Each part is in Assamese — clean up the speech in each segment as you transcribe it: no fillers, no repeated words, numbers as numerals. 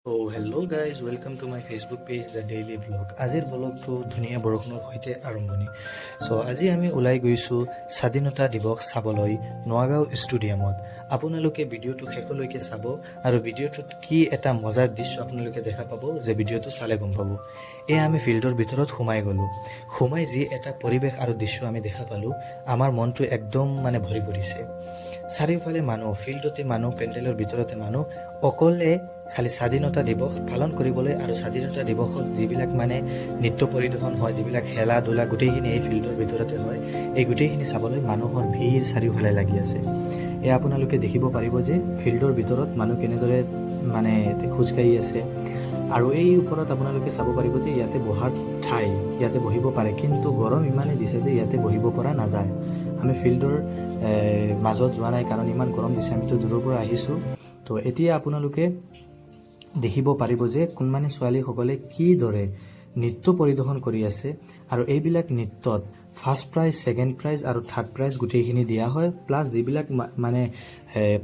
Hello' guys welcome to my Facebook page the daily blog. আজিৰ ব্লগটো ধুনীয়া বৰষুণৰ সৈতে আৰম্ভণি। আজি আমি ওলাই গৈছোঁ স্বাধীনতা দিৱস চাবলৈ নগাঁও ষ্টেডিয়ামত। আপোনালোকে ভিডিঅ'টো শেষলৈকে চাব আৰু ভিডিঅ'টোত কি এটা মজাৰ দৃশ্য আপোনালোকে দেখা পাব যে ভিডিঅ'টো চালে গম পাব। আমি ফিল্ডৰ ভিতৰত সোমাই যি এটা পৰিৱেশ আৰু দৃশ্য আমি দেখা পালোঁ, আমাৰ মনটো একদম ভৰি পৰিছে। চাৰিওফালে মানুহ, ফিল্ডতে মানুহ, পেণ্ডেলৰ ভিতৰতে মানুহ, অকলে খালি স্বাধীনতা দিৱস পালন কৰিবলৈ আৰু স্বাধীনতা দিৱসত যিবিলাক নৃত্য পৰিদৰ্শন হয়, যিবিলাক খেলা ধূলা গোটেইখিনি এই ফিল্ডৰ ভিতৰতে হয়। এই গোটেইখিনি চাবলৈ মানুহৰ ভিৰ চাৰিওফালে লাগি আছে। আপোনালোকে দেখিব পাৰিব যে ফিল্ডৰ ভিতৰত মানুহ কেনেদৰে খোজকাঢ়ি আছে। আৰু এই ওপৰত আপোনালোকে চাব পাৰিব যে ইয়াতে বহাৰ ঠাই, ইয়াতে বহিব পাৰে, কিন্তু গৰম ইমানেই দিছে যে ইয়াতে বহিব পৰা নাযায়। আমি ফিল্ডৰ মাজত যোৱা নাই কাৰণ ইমান গৰম দিছে, আমিতো দূৰৰ পৰা আহিছোঁ। তো এতিয়া আপোনালোকে দেখিব পাৰিব যে কোনমানে ছোৱালীসকলে কিদৰে নৃত্য পৰিদৰ্শন কৰি আছে। আৰু এইবিলাক নৃত্যত ফাৰ্ষ্ট প্ৰাইজ, ছেকেণ্ড প্ৰাইজ আৰু থাৰ্ড প্ৰাইজ গোটেইখিনি দিয়া হয়। প্লাছ যিবিলাক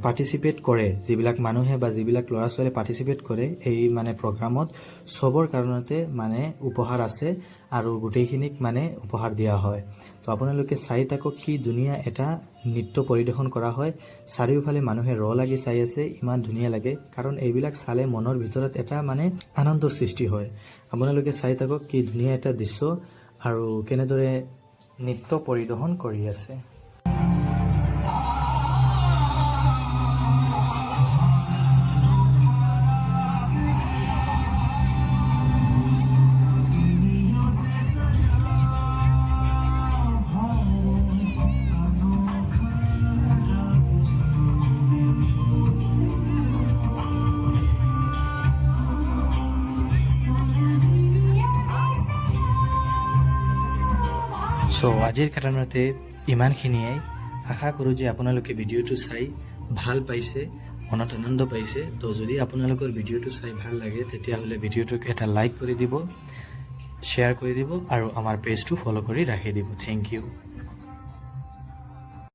পাৰ্টিচিপেট কৰে, যিবিলাক মানুহে বা যিবিলাক ল'ৰা ছোৱালীয়ে পাৰ্টিচিপেট কৰে এই প্ৰগ্ৰামত, চবৰ কাৰণতে উপহাৰ আছে আৰু গোটেইখিনিক উপহাৰ দিয়া হয়। তো আপোনালোকে চাই থাকক কি ধুনীয়া এটা নৃত্য পৰিদৰ্শন কৰা হয়। চাৰিওফালে মানুহে লাগি চাই আছে, ইমান ধুনীয়া লাগে কাৰণ এইবিলাক চালে মনৰ ভিতৰত এটা আনন্দৰ সৃষ্টি হয়। আপোনালোকে চাই থাকক কি ধুনীয়া এটা দৃশ্য আৰু কেনেদৰে নৃত্য পৰিদৰ্শন কৰি আছে। আজিৰ কাৰণতে ইমানখিনিয়ে। আশা কৰোঁ যে আপোনালোকে ভিডিঅ'টো চাই ভাল পাইছে, মনত আনন্দ পাইছে। তো যদি আপোনালোকৰ ভিডিঅ'টো চাই ভাল লাগে তেতিয়াহ'লে ভিডিঅ'টোক এটা লাইক কৰি দিব, শ্বেয়াৰ কৰি দিব আৰু আমাৰ পেজটো ফ'ল' কৰি ৰাখি দিব। Thank U.